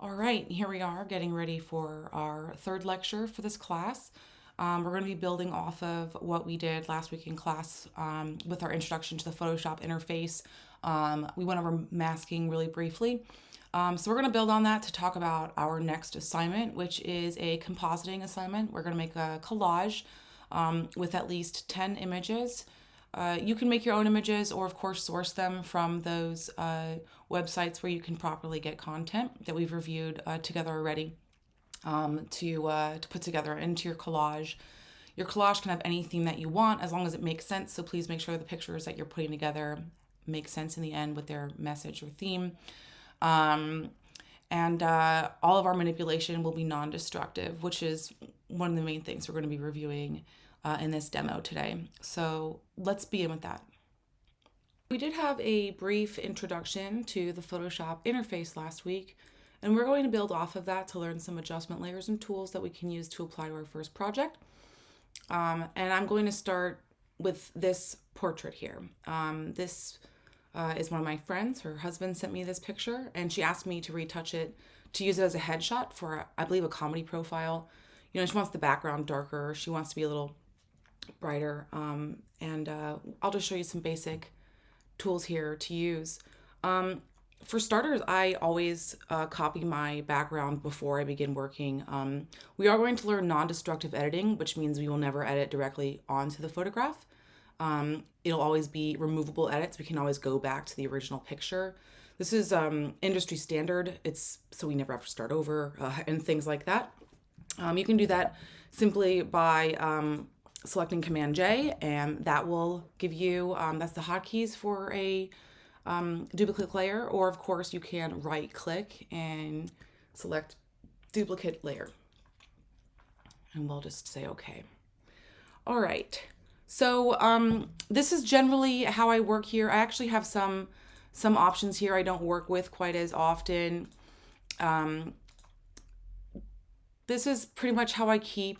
All right, here we are getting ready for our third lecture for this class. We're going to be building off of what we did last week in class with our introduction to the Photoshop interface. We went over masking really briefly. So we're going to build on that to talk about our next assignment, which is a compositing assignment. We're going to make a collage with at least 10 images. You can make your own images or, of course, source them from those websites where you can properly get content that we've reviewed together already to put together into your collage. Your collage can have any theme that you want as long as it makes sense. So please make sure the pictures that you're putting together make sense in the end with their message or theme. And all of our manipulation will be non-destructive, which is one of the main things we're going to be reviewing in this demo today. So let's begin with that. We did have a brief introduction to the Photoshop interface last week, and we're going to build off of that to learn some adjustment layers and tools that we can use to apply to our first project. And I'm going to start with this portrait here. This is one of my friends. Her husband sent me this picture, and she asked me to retouch it to use it as a headshot for, I believe, a comedy profile. You know, she wants the background darker. She wants to be a little brighter. I'll just show you some basic tools here to use. For starters, I always copy my background before I begin working. We are going to learn non-destructive editing, which means we will never edit directly onto the photograph. It'll always be removable edits. We can always go back to the original picture. This is industry standard. It's so we never have to start over and things like that. You can do that simply by selecting Command J, and that will give you, that's the hotkeys for a duplicate layer, or of course you can right click and select duplicate layer. And we'll just say okay. All right. So this is generally how I work here. I actually have some options here I don't work with quite as often. This is pretty much how I keep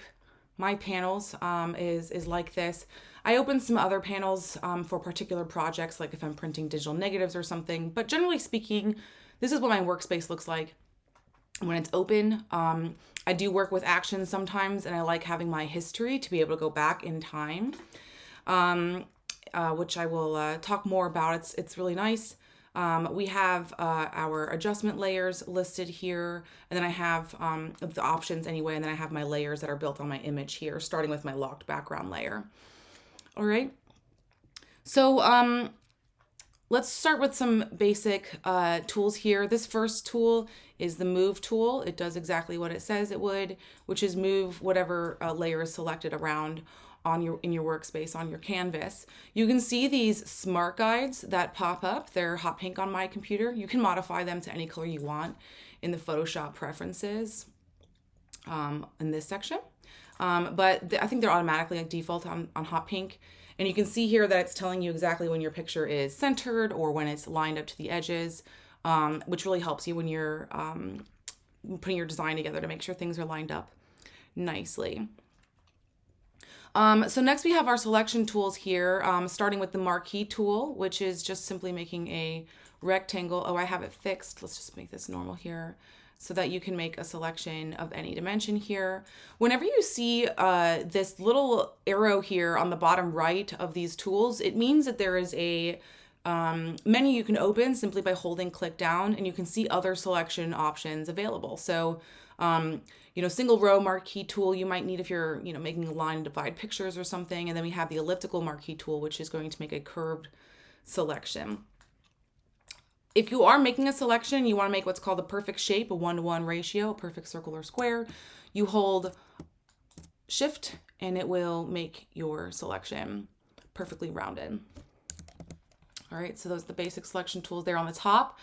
my panels, is like this. I open some other panels for particular projects, like if I'm printing digital negatives or something, but generally speaking, this is what my workspace looks like when it's open. I do work with actions sometimes, and I like having my history to be able to go back in time, which I will talk more about. It's really nice. We have our adjustment layers listed here, and then I have the options anyway, and then I have my layers that are built on my image here, starting with my locked background layer. All right. So let's start with some basic tools here. This first tool is the Move tool. It does exactly what it says it would, which is move whatever layer is selected around in your workspace, on your canvas. You can see these smart guides that pop up. They're hot pink on my computer. You can modify them to any color you want in the Photoshop preferences in this section. But I think they're automatically like default on hot pink. And you can see here that it's telling you exactly when your picture is centered or when it's lined up to the edges, which really helps you when you're putting your design together to make sure things are lined up nicely. So next we have our selection tools here, starting with the marquee tool, which is just simply making a rectangle. Oh, I have it fixed. Let's just make this normal here so that you can make a selection of any dimension here. Whenever you see this little arrow here on the bottom right of these tools, it means that there is a menu you can open simply by holding click down, and you can see other selection options available. So single row marquee tool you might need if you're, making a line and divide pictures or something. And then we have the elliptical marquee tool, which is going to make a curved selection. If you are making a selection, you want to make what's called a perfect shape, a 1-to-1 ratio, a perfect circle or square. You hold Shift and it will make your selection perfectly rounded. All right, so those are the basic selection tools there on the top.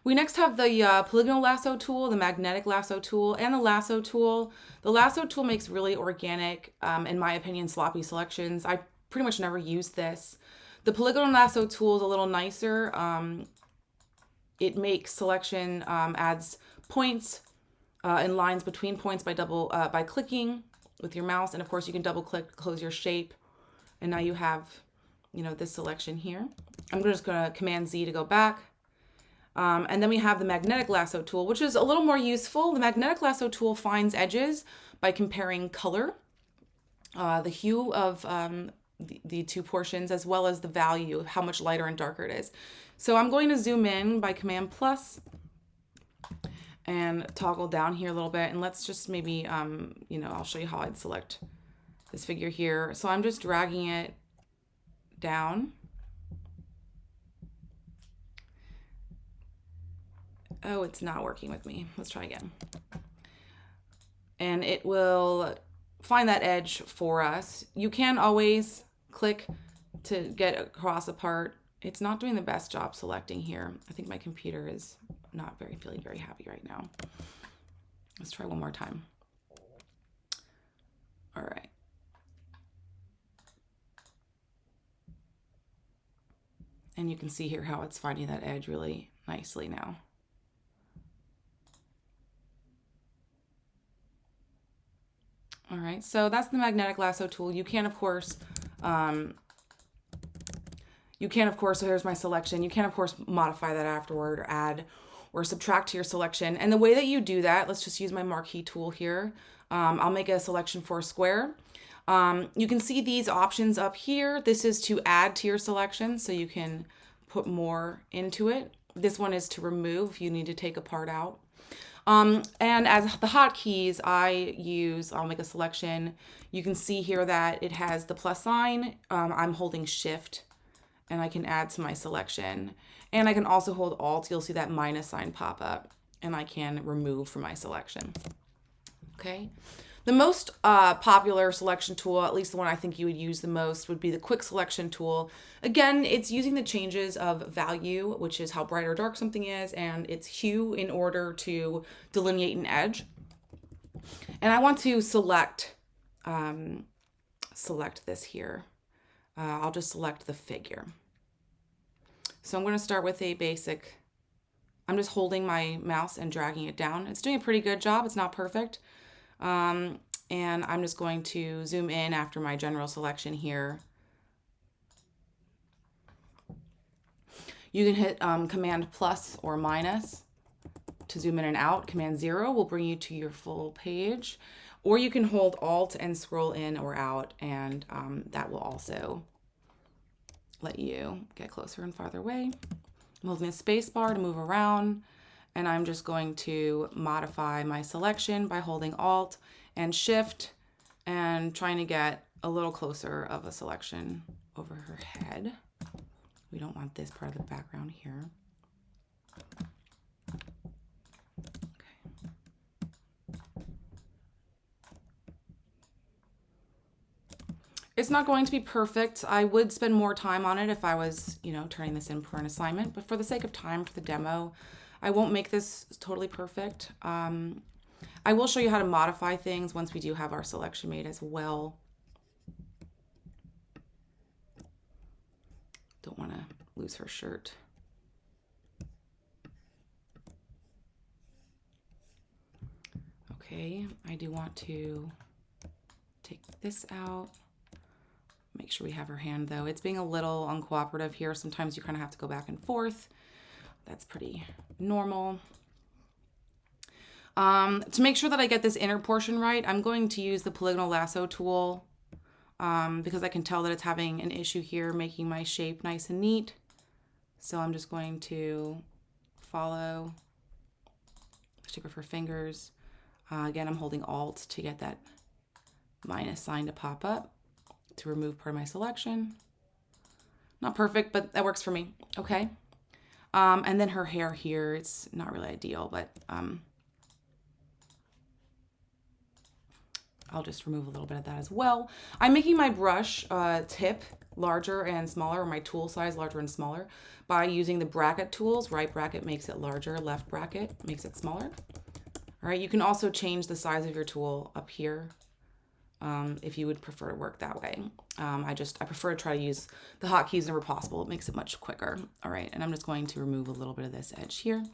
We next have the polygonal lasso tool, the magnetic lasso tool, and the lasso tool. The lasso tool makes really organic, in my opinion, sloppy selections. I pretty much never use this. The polygonal lasso tool is a little nicer. It makes selection, adds points and lines between points by clicking with your mouse, and of course you can double click, close your shape, and now you have, this selection here. I'm just gonna Command Z to go back. And then we have the magnetic lasso tool, which is a little more useful. The magnetic lasso tool finds edges by comparing color, the hue of the two portions, as well as the value of how much lighter and darker it is. So I'm going to zoom in by Command plus and toggle down here a little bit. And let's just maybe, I'll show you how I'd select this figure here. So I'm just dragging it down. Oh, it's not working with me. Let's try again. And it will find that edge for us. You can always click to get across a part. It's not doing the best job selecting here. I think my computer is not feeling very happy right now. Let's try one more time. All right. And you can see here how it's finding that edge really nicely now. All right, so that's the magnetic lasso tool. You can, of course, so here's my selection. You can, of course, modify that afterward or add or subtract to your selection. And the way that you do that, let's just use my marquee tool here. I'll make a selection for a square. You can see these options up here. This is to add to your selection, so you can put more into it. This one is to remove if you need to take a part out. And as the hotkeys, I'll make a selection. You can see here that it has the plus sign. I'm holding Shift, and I can add to my selection. And I can also hold Alt. You'll see that minus sign pop up, and I can remove from my selection. Okay. The most popular selection tool, at least the one I think you would use the most, would be the quick selection tool. Again, it's using the changes of value, which is how bright or dark something is, and its hue in order to delineate an edge. And I want to select this here. I'll just select the figure. So I'm going to start with a basic. I'm just holding my mouse and dragging it down. It's doing a pretty good job. It's not perfect. And I'm just going to zoom in after my general selection here. You can hit Command plus or minus to zoom in and out. Command 0 will bring you to your full page, or you can hold Alt and scroll in or out, and that will also let you get closer and farther away. I'm holding the space bar to move around, and I'm just going to modify my selection by holding Alt and Shift and trying to get a little closer of a selection over her head. We don't want this part of the background here. Okay. It's not going to be perfect. I would spend more time on it if I was, turning this in for an assignment, but for the sake of time for the demo, I won't make this totally perfect. I will show you how to modify things once we do have our selection made as well. Don't want to lose her shirt. Okay, I do want to take this out. Make sure we have her hand though. It's being a little uncooperative here. Sometimes you kind of have to go back and forth. That's pretty normal. To make sure that I get this inner portion right, I'm going to use the polygonal lasso tool because I can tell that it's having an issue here making my shape nice and neat. So I'm just going to follow the shape of her fingers. Again, I'm holding Alt to get that minus sign to pop up to remove part of my selection. Not perfect, but that works for me. Okay. And then her hair here, it's not really ideal, but I'll just remove a little bit of that as well. I'm making my brush tip larger and smaller, or my tool size larger and smaller, by using the bracket tools. Right bracket makes it larger, left bracket makes it smaller. All right, you can also change the size of your tool up here if you would prefer to work that way. I prefer to try to use the hotkeys whenever possible. It makes it much quicker. All right, and I'm just going to remove a little bit of this edge here.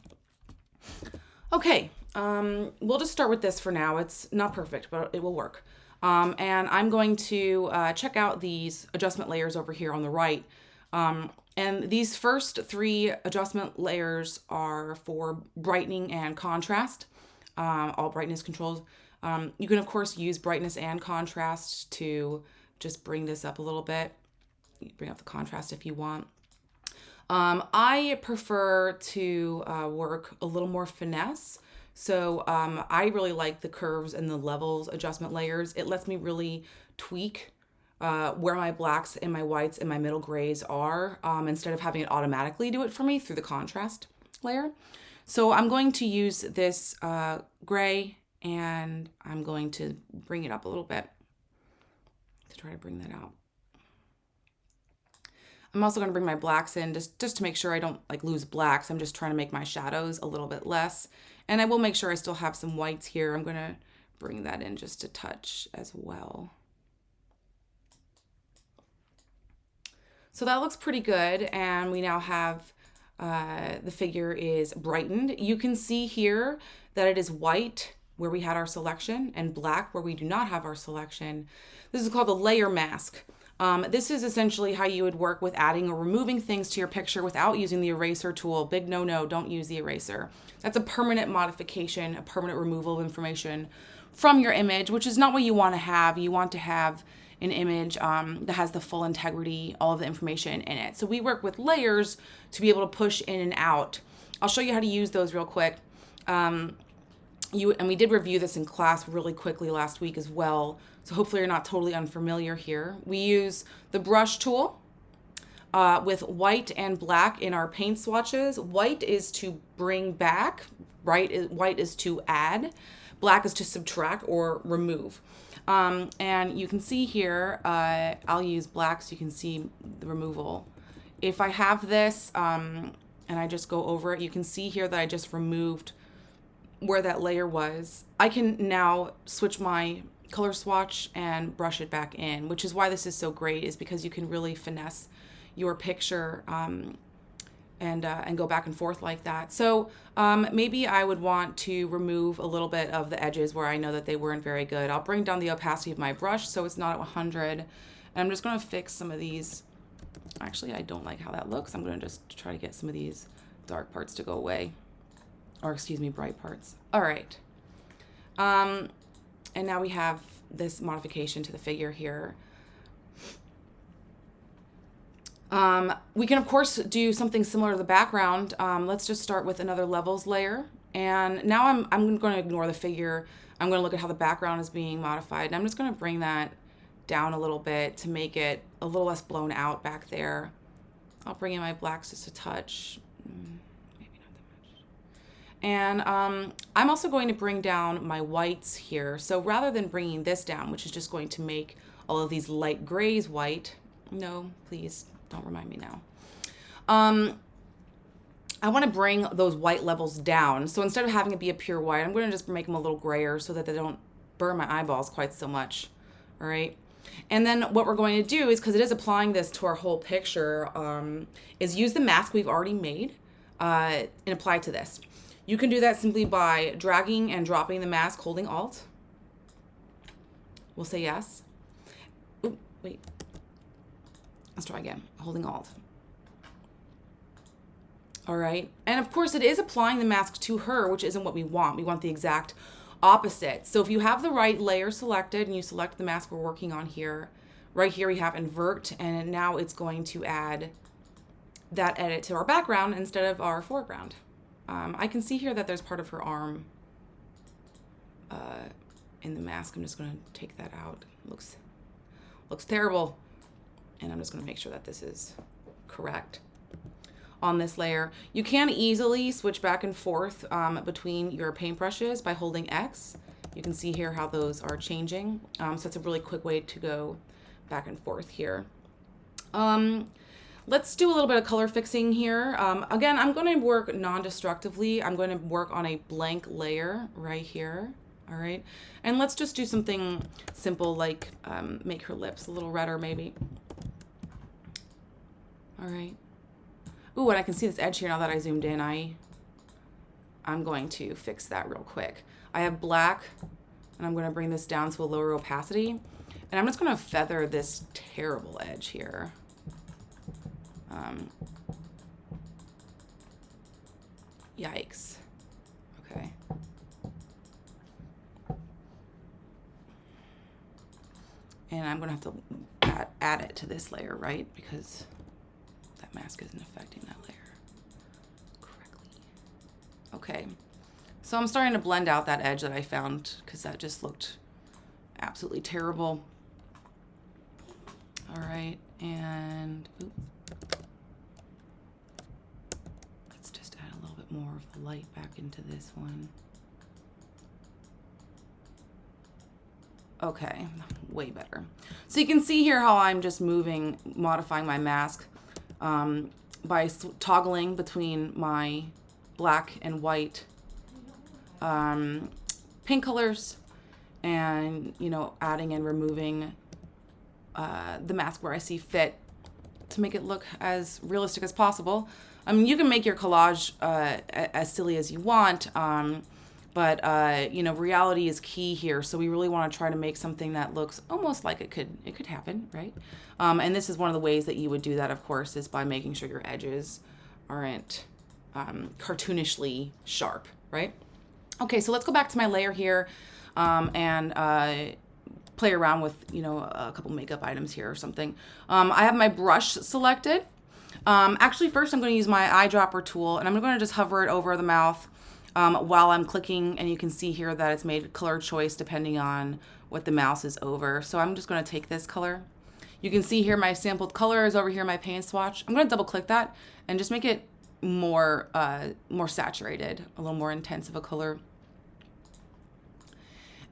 Okay, we'll just start with this for now. It's not perfect, but it will work. And I'm going to check out these adjustment layers over here on the right. And these first 3 adjustment layers are for brightening and contrast, all brightness controls. You can, of course, use brightness and contrast to just bring this up a little bit. Bring up the contrast if you want. I prefer to work a little more finesse. So I really like the curves and the levels adjustment layers. It lets me really tweak where my blacks and my whites and my middle grays are, instead of having it automatically do it for me through the contrast layer. So I'm going to use this gray, and I'm going to bring it up a little bit to try to bring that out. I'm also going to bring my blacks in just to make sure I don't like lose blacks. I'm just trying to make my shadows a little bit less. And I will make sure I still have some whites here. I'm going to bring that in just a touch as well. So that looks pretty good. And we now have the figure is brightened. You can see here that it is white where we had our selection and black where we do not have our selection. This is called a layer mask. This is essentially how you would work with adding or removing things to your picture without using the eraser tool. Big no, don't use the eraser. That's a permanent modification, a permanent removal of information from your image, which is not what you want to have. You want to have an image that has the full integrity, all of the information in it. So we work with layers to be able to push in and out. I'll show you how to use those real quick. And we did review this in class really quickly last week as well. So hopefully you're not totally unfamiliar here. We use the brush tool with white and black in our paint swatches. White is to bring back, white is to add, black is to subtract or remove. And you can see here, I'll use black so you can see the removal. If I have this and I just go over it, you can see here that I just removed where that layer was. I can now switch my color swatch and brush it back in, which is why this is so great, is because you can really finesse your picture and go back and forth like that. So maybe I would want to remove a little bit of the edges where I know that they weren't very good. I'll bring down the opacity of my brush so it's not at 100. And I'm just going to fix some of these. Actually, I don't like how that looks. I'm going to just try to get some of these dark parts to go away. Or excuse me, bright parts. All right. And now we have this modification to the figure here. We can, of course, do something similar to the background. Let's just start with another levels layer. And now I'm going to ignore the figure. I'm going to look at how the background is being modified. And I'm just going to bring that down a little bit to make it a little less blown out back there. I'll bring in my blacks just a touch. Maybe not that much. And I'm also going to bring down my whites here. So rather than bringing this down, which is just going to make all of these light grays white, no, please don't remind me now. I want to bring those white levels down. So instead of having it be a pure white, I'm going to just make them a little grayer so that they don't burn my eyeballs quite so much. All right. And then what we're going to do is, because it is applying this to our whole picture, is use the mask we've already made and apply to this. You can do that simply by dragging and dropping the mask, holding Alt. We'll say yes. Ooh, wait. Let's try again. Holding Alt. All right. And of course, it is applying the mask to her, which isn't what we want. We want the exact opposite. So if you have the right layer selected and you select the mask we're working on here, right here we have invert, and now it's going to add that edit to our background instead of our foreground. I can see here that there's part of her arm in the mask. I'm just going to take that out. Looks terrible. And I'm just going to make sure that this is correct on this layer. You can easily switch back and forth between your paintbrushes by holding X. You can see here how those are changing. So it's a really quick way to go back and forth here. Let's do a little bit of color fixing here. Again, I'm going to work non-destructively. I'm going to work on a blank layer right here. All right. And let's just do something simple like make her lips a little redder maybe. All right. Ooh, and I can see this edge here now that I zoomed in. I'm going to fix that real quick. I have black, and I'm going to bring this down to a lower opacity. And I'm just going to feather this terrible edge here. Yikes. Okay. And I'm gonna have to add it to this layer, right? Because that mask isn't affecting that layer correctly. Okay. So I'm starting to blend out that edge that I found because that just looked absolutely terrible. All right, and let's just add a little bit more of the light back into this one. Okay, way better. So you can see here how I'm just modifying my mask by toggling between my black and white paint colors, and adding and removing the mask where I see fit to make it look as realistic as possible. I mean, you can make your collage as silly as you want, but reality is key here. So we really want to try to make something that looks almost like it could happen, right? And this is one of the ways that you would do that, of course, is by making sure your edges aren't cartoonishly sharp, right? Okay, so let's go back to my layer here and play around with, a couple makeup items here or something. I have my brush selected. Actually, first I'm going to use my eyedropper tool, and I'm going to just hover it over the mouth while I'm clicking, and you can see here that it's made color choice depending on what the mouse is over. So I'm just going to take this color. You can see here my sampled color is over here in my paint swatch. I'm going to double click that and just make it more saturated, a little more intense of a color.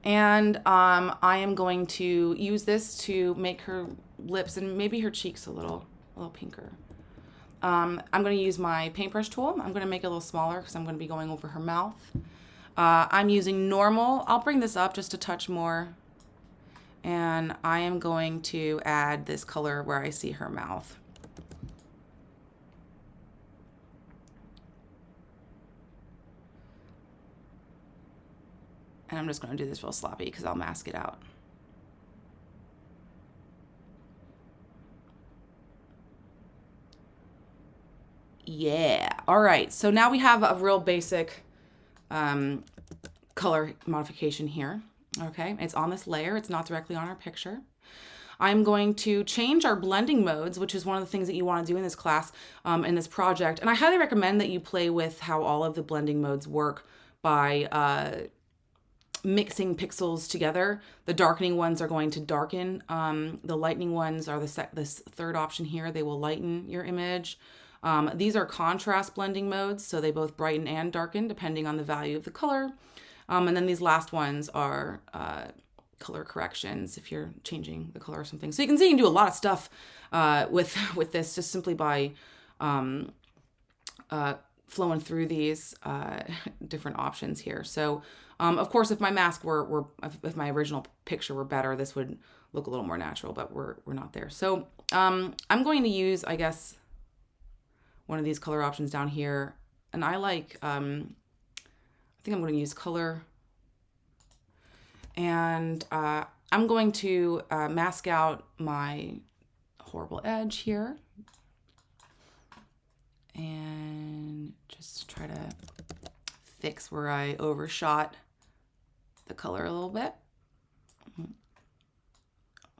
And I am going to use this to make her lips and maybe her cheeks a little pinker. I'm going to use my paintbrush tool. I'm going to make it a little smaller because I'm going to be going over her mouth. I'm using normal. I'll bring this up just a touch more. And I am going to add this color where I see her mouth. And I'm just going to do this real sloppy because I'll mask it out. Yeah. All right. So now we have a real basic color modification here. Okay. It's on this layer. It's not directly on our picture. I'm going to change our blending modes, which is one of the things that you want to do in this class, in this project. And I highly recommend that you play with how all of the blending modes work by mixing pixels together. The darkening ones are going to darken. The lightening ones are this third option here. They will lighten your image. These are contrast blending modes, so they both brighten and darken depending on the value of the color. And then these last ones are color corrections if you're changing the color or something. So you can see you can do a lot of stuff with this just simply by flowing through these different options here. So of course, if my mask if my original picture were better, this would look a little more natural, but we're not there. So I'm going to use, I guess, one of these color options down here. And I like, I think I'm going to use color. And I'm going to mask out my horrible edge here. And just try to fix where I overshot the color a little bit.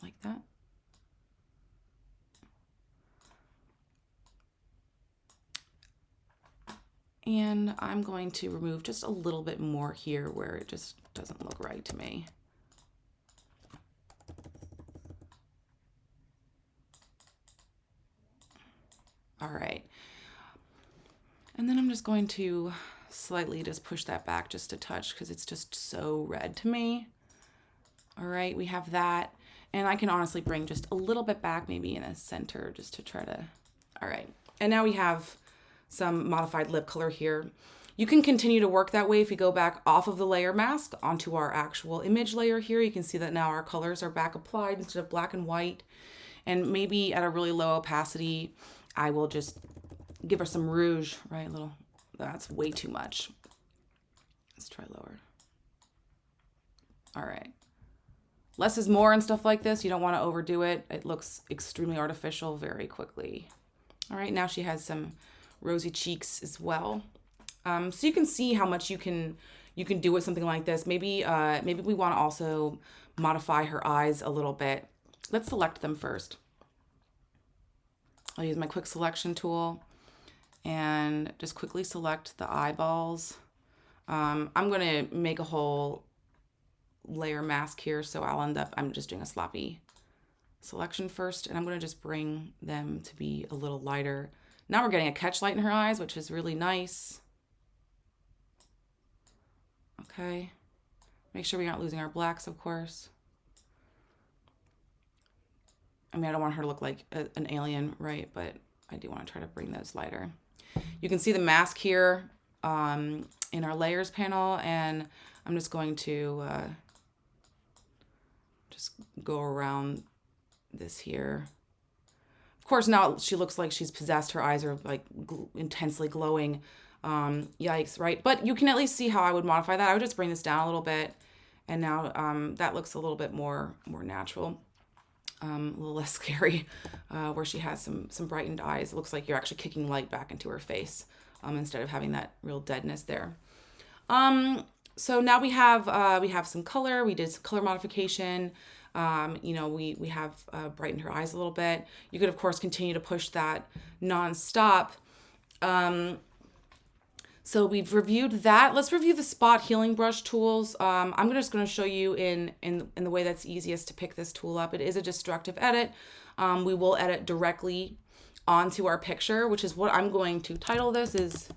Like that. And I'm going to remove just a little bit more here where it just doesn't look right to me. All right. And then I'm just going to slightly just push that back just a touch because it's just so red to me. All right, we have that. And I can honestly bring just a little bit back, maybe in the center, just to try to, all right. And now we have some modified lip color here. You can continue to work that way if you go back off of the layer mask onto our actual image layer here. You can see that now our colors are back applied instead of black and white. And maybe at a really low opacity, I will just give her some rouge, right? That's way too much. Let's try lower. All right. Less is more and stuff like this. You don't want to overdo it. It looks extremely artificial very quickly. All right, now she has some rosy cheeks as well. So you can see how much you can do with something like this. Maybe we want to also modify her eyes a little bit. Let's select them first. I'll use my quick selection tool and just quickly select the eyeballs. I'm going to make a whole layer mask here, so I'm just doing a sloppy selection first, and I'm going to just bring them to be a little lighter. Now we're getting a catch light in her eyes, which is really nice. Okay, make sure we're not losing our blacks, of course. I mean, I don't want her to look like an alien, right? But I do want to try to bring those lighter. You can see the mask here in our layers panel, and I'm just going to just go around this here. Of course, now she looks like she's possessed. Her eyes are like intensely glowing. Yikes, right? But you can at least see how I would modify that. I would just bring this down a little bit, and now that looks a little bit more natural. A little less scary, where she has some brightened eyes. It looks like you're actually kicking light back into her face instead of having that real deadness there. So now we have some color. We did some color modification. You know, we have brightened her eyes a little bit. You could, of course, continue to push that nonstop. So we've reviewed that. Let's review the spot healing brush tools. I'm just going to show you in the way that's easiest to pick this tool up. It is a destructive edit. We will edit directly onto our picture, which is what I'm going to title this. Is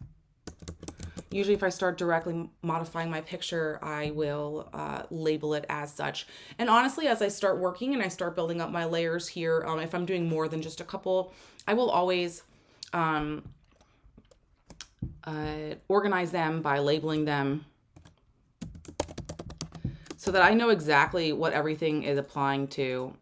usually if I start directly modifying my picture, I will label it as such. And honestly, as I start working and I start building up my layers here, if I'm doing more than just a couple, I will always organize them by labeling them so that I know exactly what everything is applying to.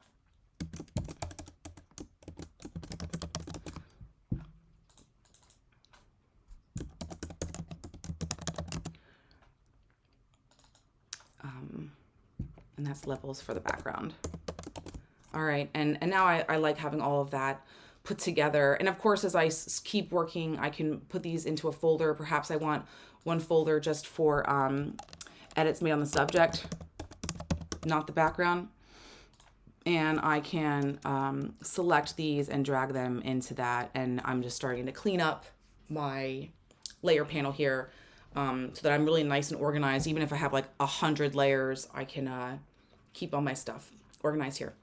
And that's levels for the background. All right, and now I like having all of that put together. And of course, as I keep working, I can put these into a folder. Perhaps I want one folder just for edits made on the subject, not the background. And I can select these and drag them into that. And I'm just starting to clean up my layer panel here so that I'm really nice and organized. Even if I have like 100 layers, I can keep all my stuff organized here.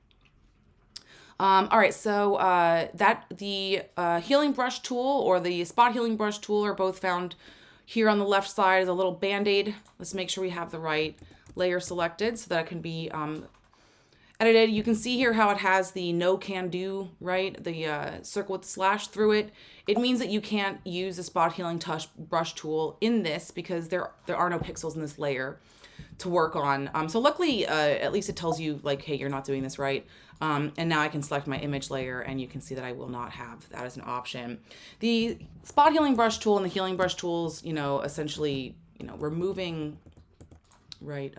All right, so the healing brush tool or the spot healing brush tool are both found here on the left side as a little band-aid. Let's make sure we have the right layer selected so that it can be edited. You can see here how it has the no can do, right? The circle with the slash through it. It means that you can't use the spot healing brush tool in this because there are no pixels in this layer to work on. So luckily, at least it tells you like, hey, you're not doing this right. And now I can select my image layer and you can see that I will not have that as an option. The spot healing brush tool and the healing brush tools, you know, essentially, you know, removing, right,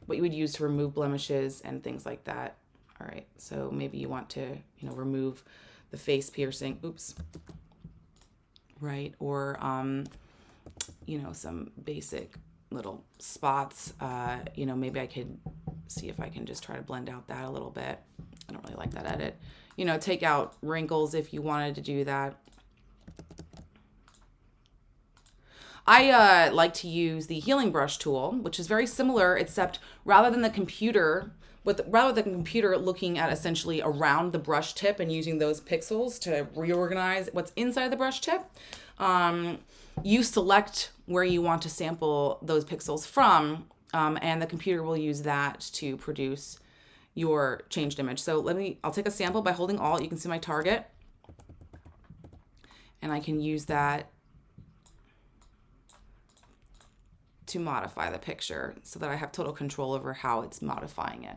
what you would use to remove blemishes and things like that. All right, so maybe you want to, you know, remove the face piercing, oops, right, or, you know, some basic little spots. You know, maybe I could see if I can just try to blend out that a little bit. I don't really like that edit. You know, take out wrinkles if you wanted to do that. I like to use the healing brush tool, which is very similar, except rather than the computer looking at essentially around the brush tip and using those pixels to reorganize what's inside the brush tip, you select where you want to sample those pixels from, and the computer will use that to produce your changed image. So I'll take a sample by holding Alt. You can see my target, and I can use that to modify the picture so that I have total control over how it's modifying it.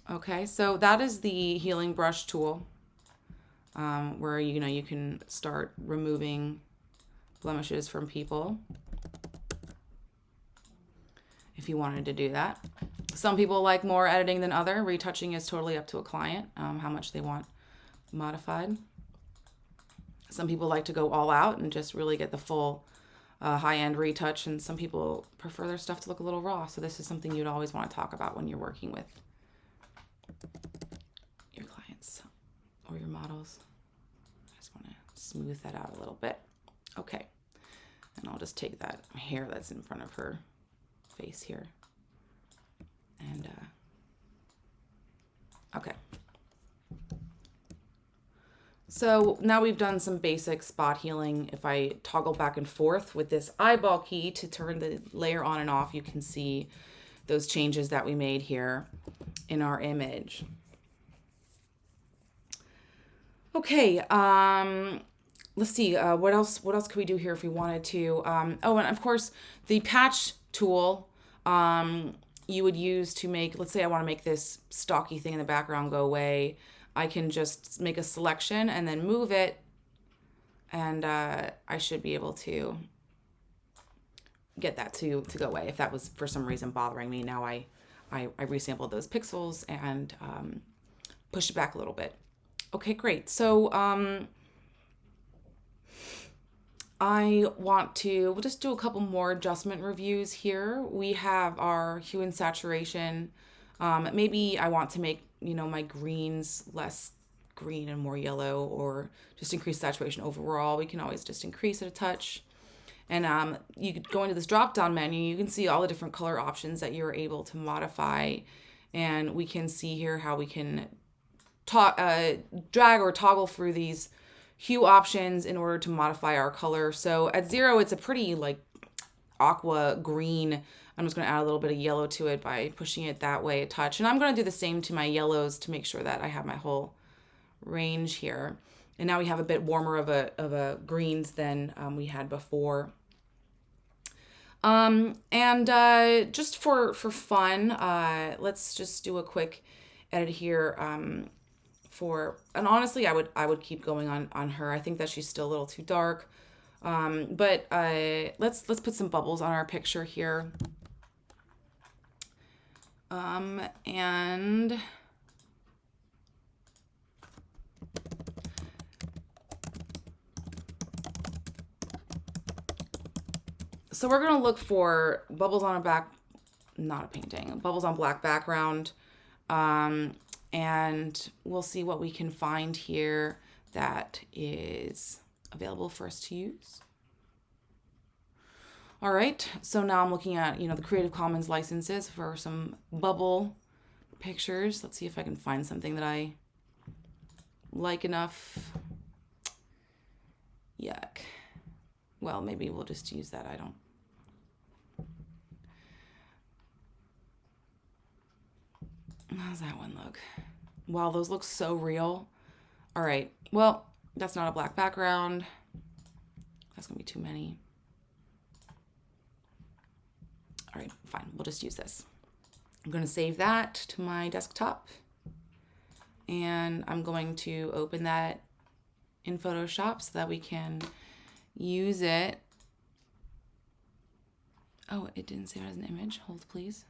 Okay, so that is the healing brush tool, where you can start removing blemishes from people. if you wanted to do that. Some people like more editing than other. Retouching is totally up to a client, how much they want modified. Some people like to go all out and just really get the full high-end retouch, and some people prefer their stuff to look a little raw. So this is something you'd always want to talk about when you're working with your clients or your models. I just want to smooth that out a little bit. Okay. And I'll just take that hair that's in front of her face here. And, okay. So now we've done some basic spot healing. If I toggle back and forth with this eyeball key to turn the layer on and off, you can see those changes that we made here in our image. Okay, let's see, what else could we do here if we wanted to? Oh, and of course, the patch tool you would use to make, let's say I want to make this stocky thing in the background go away. I can just make a selection and then move it, and I should be able to get that to go away if that was for some reason bothering me. Now I resampled those pixels and pushed it back a little bit. Okay, great. So we'll just do a couple more adjustment reviews here. We have our hue and saturation. Maybe I want to make, my greens less green and more yellow, or just increase saturation overall. We can always just increase it a touch. And you could go into this drop-down menu. You can see all the different color options that you're able to modify. And we can see here how we can drag or toggle through these hue options in order to modify our color. So at 0, it's a pretty like aqua green. I'm just going to add a little bit of yellow to it by pushing it that way a touch. And I'm going to do the same to my yellows to make sure that I have my whole range here. And now we have a bit warmer of a greens than we had before. Just for fun, let's just do a quick edit here. And honestly, I would keep going on her. I think that she's still a little too dark. But let's put some bubbles on our picture here. And so we're gonna look for bubbles on bubbles on black background. And we'll see what we can find here that is available for us to use. All right, so now I'm looking at, the Creative Commons licenses for some bubble pictures. Let's see if I can find something that I like enough. Yuck. Well, maybe we'll just use that. How's that one look? Wow, those look so real. All right, well, that's not a black background. That's gonna be too many. All right, fine, we'll just use this. I'm gonna save that to my desktop, and I'm going to open that in Photoshop so that we can use it. Oh, it didn't save it as an image. Hold, please.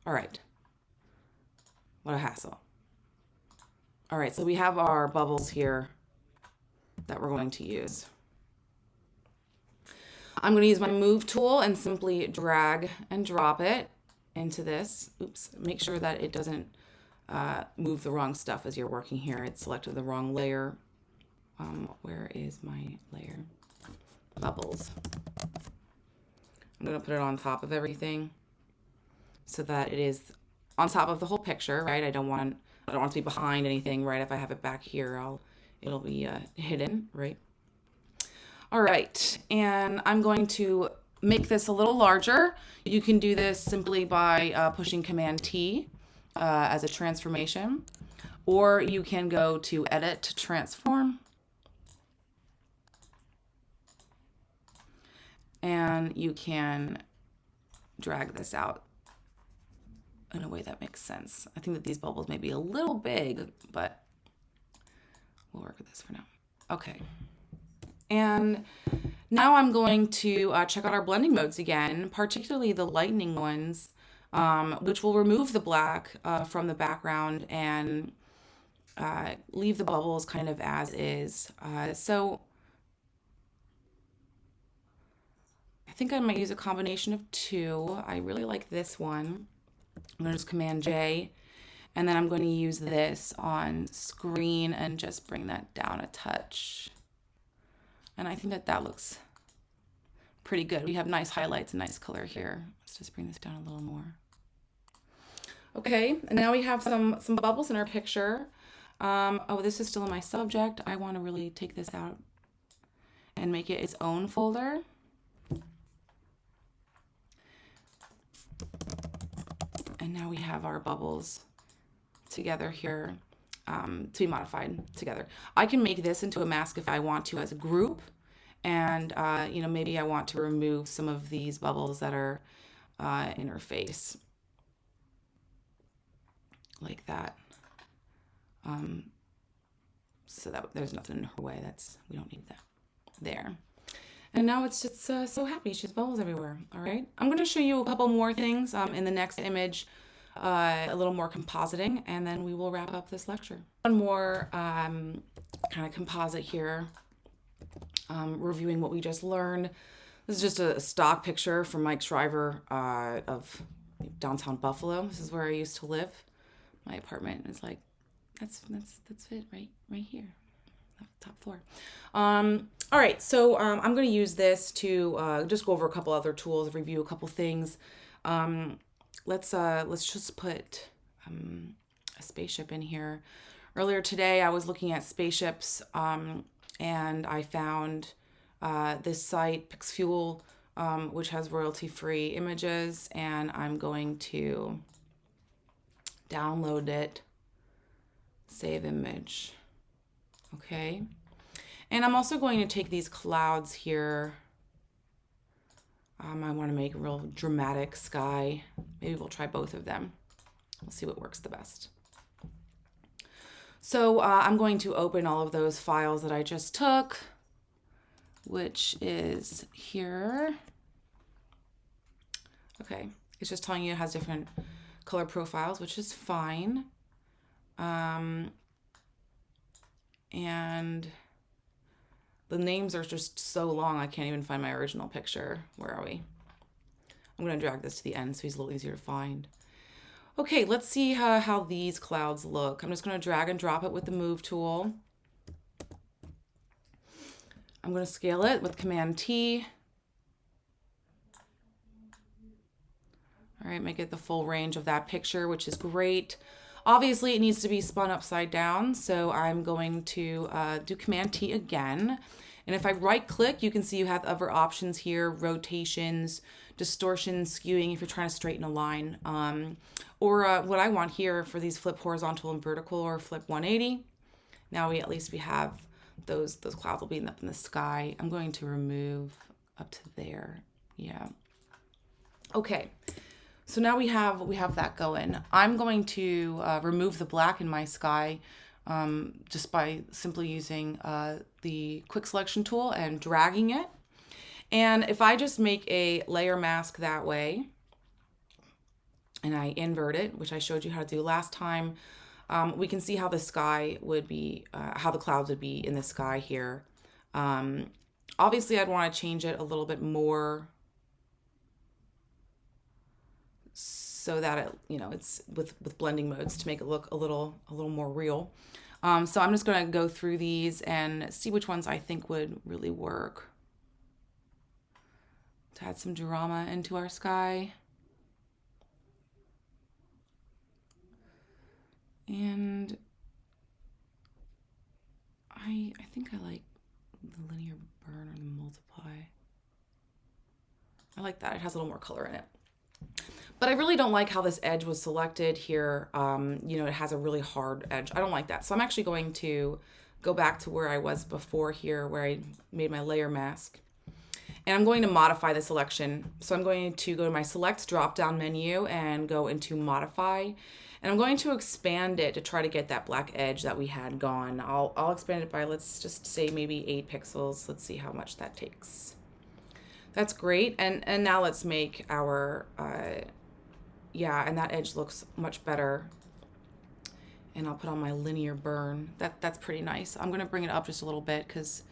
All right, what a hassle. All right, so we have our bubbles here that we're going to use. I'm going to use my move tool and simply drag and drop it into this. Oops, make sure that it doesn't move the wrong stuff as you're working here. It selected the wrong layer. Where is my layer? Bubbles. I'm going to put it on top of everything, so that it is on top of the whole picture, right? I don't want it to be behind anything, right? If I have it back here, it'll be hidden, right? All right, and I'm going to make this a little larger. You can do this simply by pushing Command T as a transformation, or you can go to Edit to Transform. And you can drag this out in a way that makes sense. I think that these bubbles may be a little big, but we'll work with this for now. Okay. And now I'm going to check out our blending modes again, particularly the lightning ones, which will remove the black from the background and leave the bubbles kind of as is. So I think I might use a combination of two. I really like this one. I'm going to just Command J, and then I'm going to use this on screen and just bring that down a touch. And I think that that looks pretty good. We have nice highlights and nice color here. Let's just bring this down a little more. Okay, and now we have some bubbles in our picture. Oh, this is still in my subject. I want to really take this out and make it its own folder. And now we have our bubbles together here to be modified together. I can make this into a mask if I want to as a group. And, you know, maybe I want to remove some of these bubbles that are in her face. Like that. So that there's nothing in her way. We don't need that there. And now it's just so happy. She has bubbles everywhere. All right. I'm going to show you a couple more things in the next image, a little more compositing, and then we will wrap up this lecture. One more kind of composite here, reviewing what we just learned. This is just a stock picture from Mike Shriver of downtown Buffalo. This is where I used to live. My apartment is like, that's it right here, top floor. All right, so I'm going to use this to just go over a couple other tools, review a couple things. Let's just put a spaceship in here. Earlier today, I was looking at spaceships, and I found this site, PixFuel, which has royalty-free images, and I'm going to download it, save image. Okay. And I'm also going to take these clouds here. I want to make a real dramatic sky. Maybe we'll try both of them. We'll see what works the best. So I'm going to open all of those files that I just took, which is here. Okay. It's just telling you it has different color profiles, which is fine. And the names are just so long, I can't even find my original picture. Where are we? I'm going to drag this to the end so he's a little easier to find. Okay, let's see how these clouds look. I'm just going to drag and drop it with the move tool. I'm going to scale it with Command T. All right, make it the full range of that picture, which is great. Obviously, it needs to be spun upside down, so I'm going to do Command T again. And if I right-click, you can see you have other options here, rotations, distortion, skewing, if you're trying to straighten a line. Or what I want here for these flip horizontal and vertical, or flip 180. Now we have those clouds will be up in the sky. I'm going to remove up to there. Yeah. Okay. So now we have that going. I'm going to remove the black in my sky just by simply using the quick selection tool and dragging it. And if I just make a layer mask that way, and I invert it, which I showed you how to do last time, we can see how the sky would be, how the clouds would be in the sky here. Obviously, I'd want to change it a little bit more, so that it, it's with blending modes to make it look a little more real. So I'm just going to go through these and see which ones I think would really work to add some drama into our sky. And I think I like the linear burn or the multiply. I like that. It has a little more color in it. But I really don't like how this edge was selected here. It has a really hard edge. I don't like that. So I'm actually going to go back to where I was before here, where I made my layer mask. And I'm going to modify the selection. So I'm going to go to my select drop-down menu and go into modify. And I'm going to expand it to try to get that black edge that we had gone. I'll expand it by, let's just say maybe 8 pixels. Let's see how much that takes. That's great. And now let's make our, yeah, and that edge looks much better. And I'll put on my linear burn. That's pretty nice. I'm gonna bring it up just a little bit because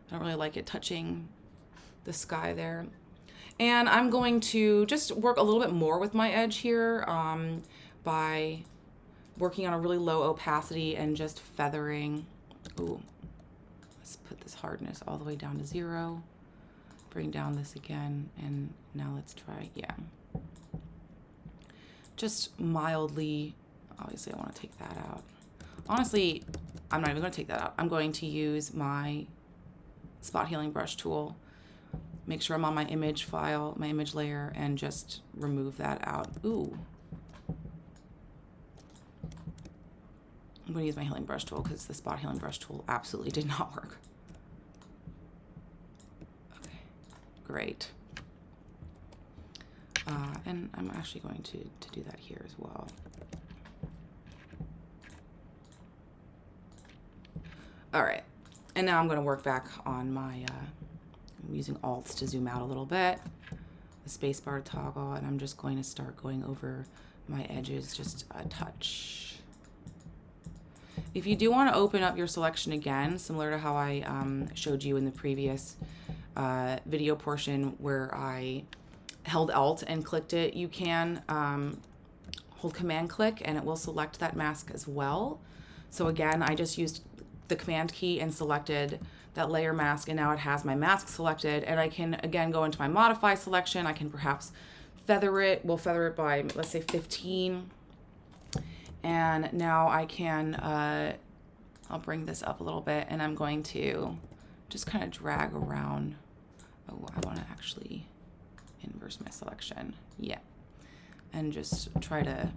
I don't really like it touching the sky there. And I'm going to just work a little bit more with my edge here by working on a really low opacity and just feathering. Ooh, let's put this hardness all the way down to 0. Bring down this again, and now let's try, yeah. Just mildly, obviously I want to take that out. Honestly, I'm not even going to take that out. I'm going to use my spot healing brush tool, make sure I'm on my image file, my image layer, and just remove that out. Ooh. I'm going to use my healing brush tool because the spot healing brush tool absolutely did not work. Okay, great. And I'm actually going to do that here as well. All right, and now I'm going to work back on my, I'm using Alts to zoom out a little bit, the spacebar toggle, and I'm just going to start going over my edges just a touch. If you do want to open up your selection again, similar to how I showed you in the previous video portion where I held Alt and clicked it, you can hold Command click and it will select that mask as well. So again, I just used the Command key and selected that layer mask, and now it has my mask selected, and I can again go into my modify selection. I can perhaps feather it. We'll feather it by, let's say, 15. And now I can, I'll bring this up a little bit, and I'm going to just kind of drag around. Oh, I want to actually inverse my selection. Yeah. And just try to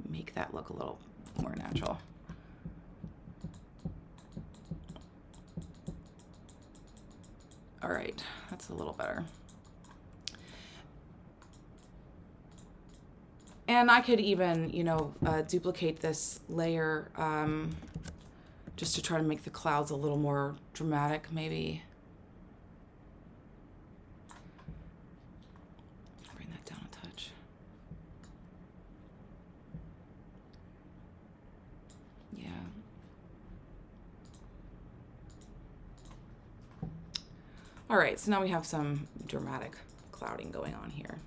make that look a little more natural. All right, that's a little better. And I could even, you know, duplicate this layer just to try to make the clouds a little more dramatic, maybe. Bring that down a touch. Yeah. All right, so now we have some dramatic clouding going on here.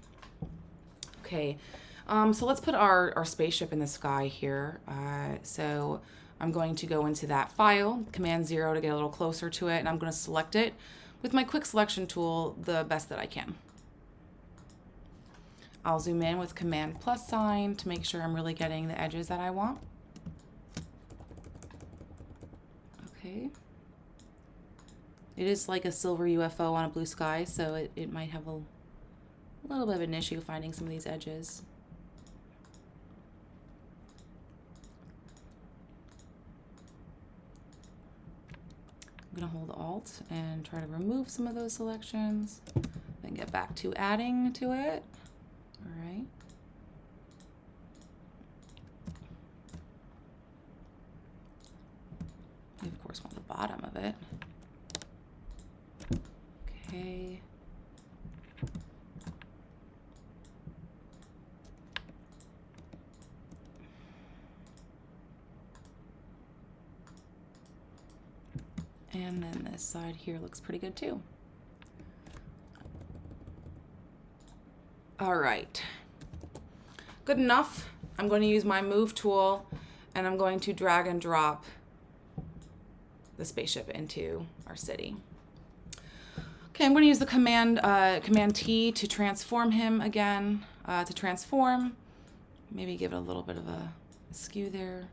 Okay. So let's put our spaceship in the sky here. So I'm going to go into that file, Command 0 to get a little closer to it, and I'm going to select it with my quick selection tool the best that I can. I'll zoom in with Command + to make sure I'm really getting the edges that I want. Okay. It is like a silver UFO on a blue sky, so it might have a little bit of an issue finding some of these edges. I'm going to hold Alt and try to remove some of those selections, then get back to adding to it. All right. We, of course, want the bottom of it. Okay. And then this side here looks pretty good too. All right, good enough. I'm going to use my move tool and I'm going to drag and drop the spaceship into our city. Okay, I'm going to use the Command T to transform him again, to transform, maybe give it a little bit of a skew there.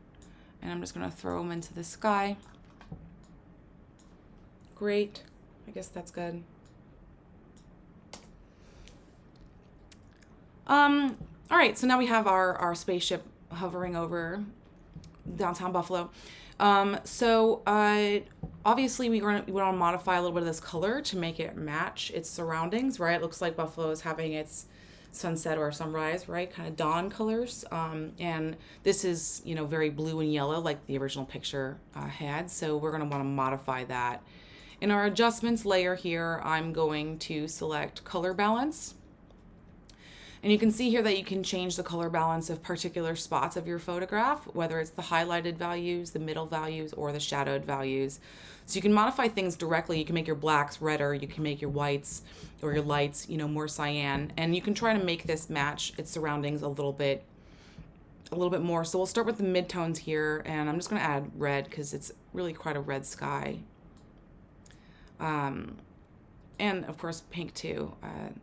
And I'm just going to throw him into the sky. Great, I guess that's good. All right, so now we have our spaceship hovering over downtown Buffalo. So Obviously, we want to modify a little bit of this color to make it match its surroundings, right? It looks like Buffalo is having its sunset or sunrise, right? Kind of dawn colors. And this is, you know, very blue and yellow like the original picture had. So we're going to want to modify that. In our adjustments layer here, I'm going to select color balance. And you can see here that you can change the color balance of particular spots of your photograph, whether it's the highlighted values, the middle values, or the shadowed values. So you can modify things directly. You can make your blacks redder, you can make your whites or your lights, you know, more cyan. And you can try to make this match its surroundings a little bit more. So we'll start with the midtones here, and I'm just gonna add red because it's really quite a red sky. And of course pink too. And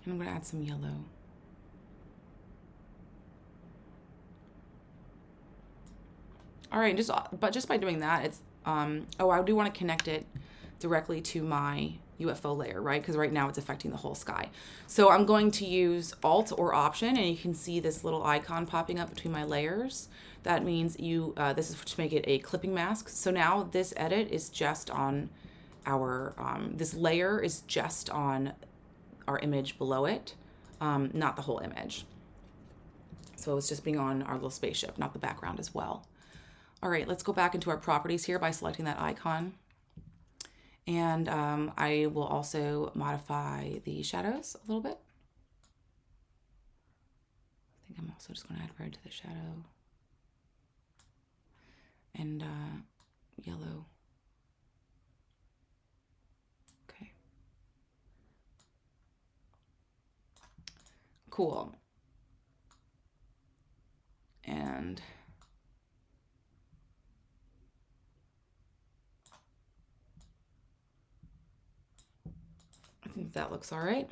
I'm going to add some yellow. All right, just by doing that, it's I do want to connect it directly to my UFO layer, right? Because right now it's affecting the whole sky. So I'm going to use Alt or Option, and you can see this little icon popping up between my layers. That means this is to make it a clipping mask. So now this edit is just on our this layer is just on our image below it, not the whole image. So it's just being on our little spaceship, not the background as well. All right, let's go back into our properties here by selecting that icon. And I will also modify the shadows a little bit. I think I'm also just going to add red to the shadow. And yellow. Okay. Cool. And I think that looks all right.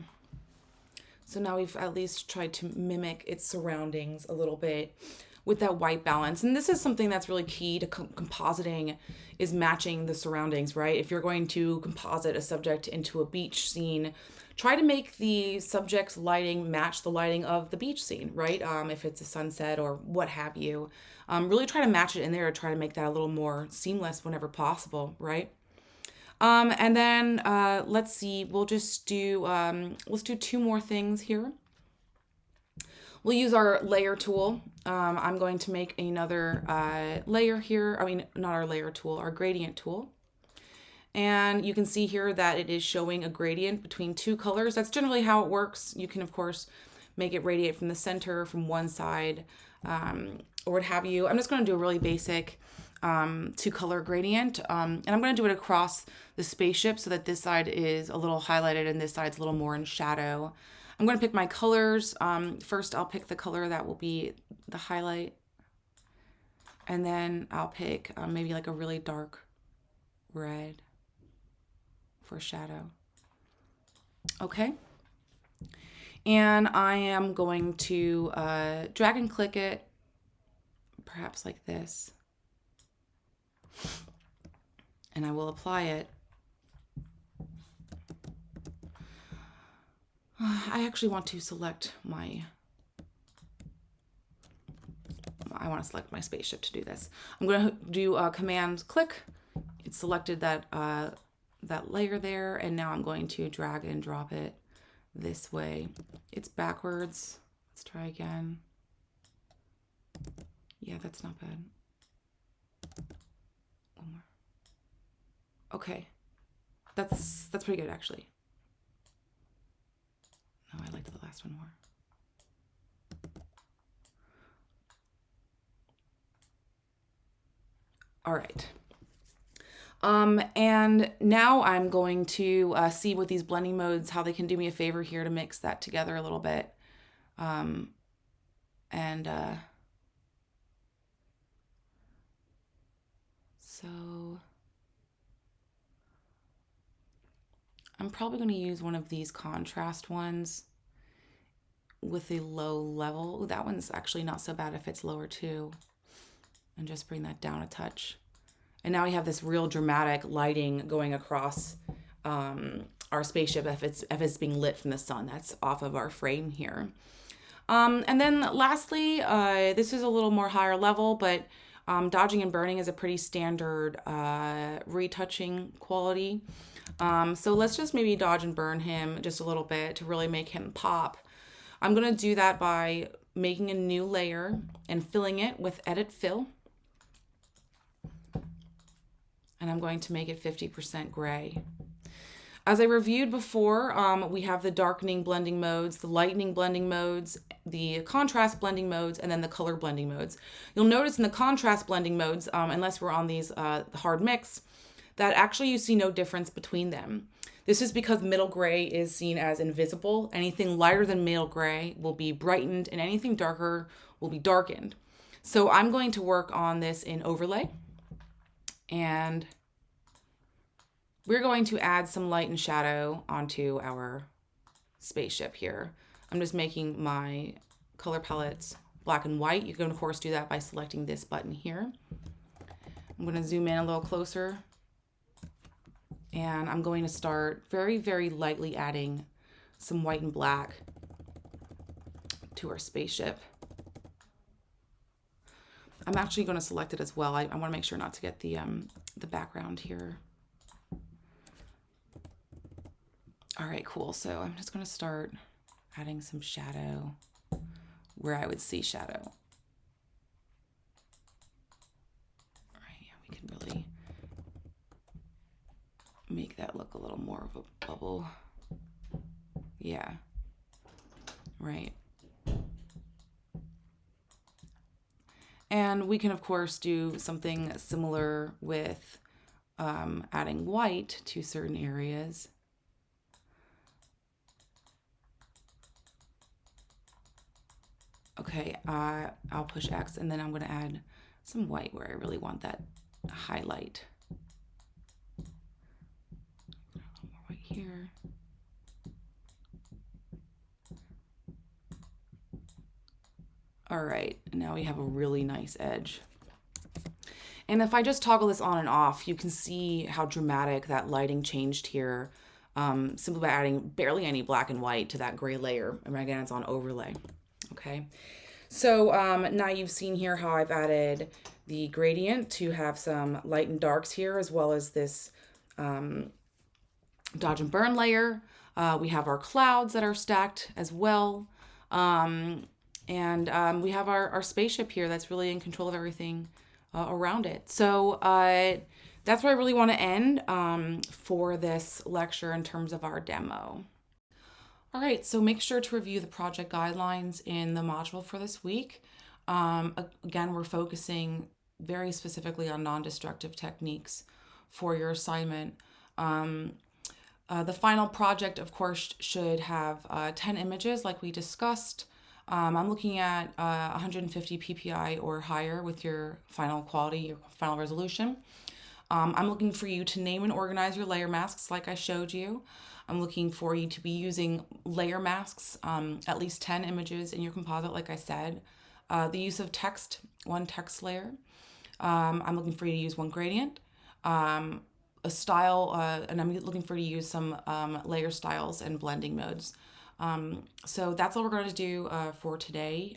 So now we've at least tried to mimic its surroundings a little bit with that white balance. And this is something that's really key to compositing, is matching the surroundings, right? If you're going to composite a subject into a beach scene, try to make the subject's lighting match the lighting of the beach scene, right? If it's a sunset or what have you, really try to match it in there, try to make that a little more seamless whenever possible, right? And then let's see, we'll just do, let's do two more things here. We'll use our layer tool. I'm going to make another layer here. I mean, not our layer tool, our gradient tool. And you can see here that it is showing a gradient between two colors. That's generally how it works. You can, of course, make it radiate from the center, from one side, or what have you. I'm just going to do a really basic two-color gradient. And I'm going to do it across the spaceship so that this side is a little highlighted and this side's a little more in shadow. I'm going to pick my colors. First, I'll pick the color that will be the highlight. And then I'll pick maybe like a really dark red for shadow. Okay. And I am going to drag and click it, perhaps like this. And I will apply it. I actually want to select I want to select my spaceship to do this. I'm going to do Command click. It's selected that layer there, and now I'm going to drag and drop it this way. It's backwards. Let's try again. Yeah, that's not bad. One more. Okay, that's pretty good actually. No, I liked the last one more. All right. And now I'm going to see with these blending modes how they can do me a favor here to mix that together a little bit. So I'm probably going to use one of these contrast ones with a low level. Ooh, that one's actually not so bad if it's lower too. And just bring that down a touch. And now we have this real dramatic lighting going across our spaceship if it's being lit from the sun. That's off of our frame here. And then lastly, this is a little more higher level, but Dodging and burning is a pretty standard retouching quality. So let's just maybe dodge and burn him just a little bit to really make him pop. I'm going to do that by making a new layer and filling it with Edit Fill. And I'm going to make it 50% gray. As I reviewed before, we have the darkening blending modes, the lightening blending modes, the contrast blending modes, and then the color blending modes. You'll notice in the contrast blending modes, unless we're on these hard mix, that actually you see no difference between them. This is because middle gray is seen as invisible. Anything lighter than middle gray will be brightened, and anything darker will be darkened. So I'm going to work on this in overlay, and we're going to add some light and shadow onto our spaceship here. I'm just making my color palettes black and white. You can of course do that by selecting this button here. I'm going to zoom in a little closer, and I'm going to start very, very lightly adding some white and black to our spaceship. I'm actually going to select it as well. I want to make sure not to get the background here. All right, cool. So I'm just going to start adding some shadow where I would see shadow. All right, yeah, we can really make that look a little more of a bubble. Yeah, right. And we can, of course, do something similar with adding white to certain areas. Okay, I'll push X, and then I'm going to add some white where I really want that highlight. A little more white here. All right, now we have a really nice edge. And if I just toggle this on and off, you can see how dramatic that lighting changed here, simply by adding barely any black and white to that gray layer. And again, it's on overlay. Okay, so now you've seen here how I've added the gradient to have some light and darks here, as well as this dodge and burn layer. We have our clouds that are stacked as well. And we have our spaceship here that's really in control of everything around it. So that's where I really want to end for this lecture in terms of our demo. All right, so make sure to review the project guidelines in the module for this week. Again, we're focusing very specifically on non-destructive techniques for your assignment. The final project, of course, should have 10 images like we discussed. I'm looking at 150 PPI or higher with your final quality, your final resolution. I'm looking for you to name and organize your layer masks like I showed you. I'm looking for you to be using layer masks, at least 10 images in your composite, like I said. The use of text, one text layer. I'm looking for you to use one gradient, a style, and I'm looking for you to use some layer styles and blending modes. So that's all we're going to do for today,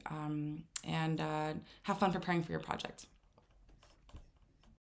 and have fun preparing for your project.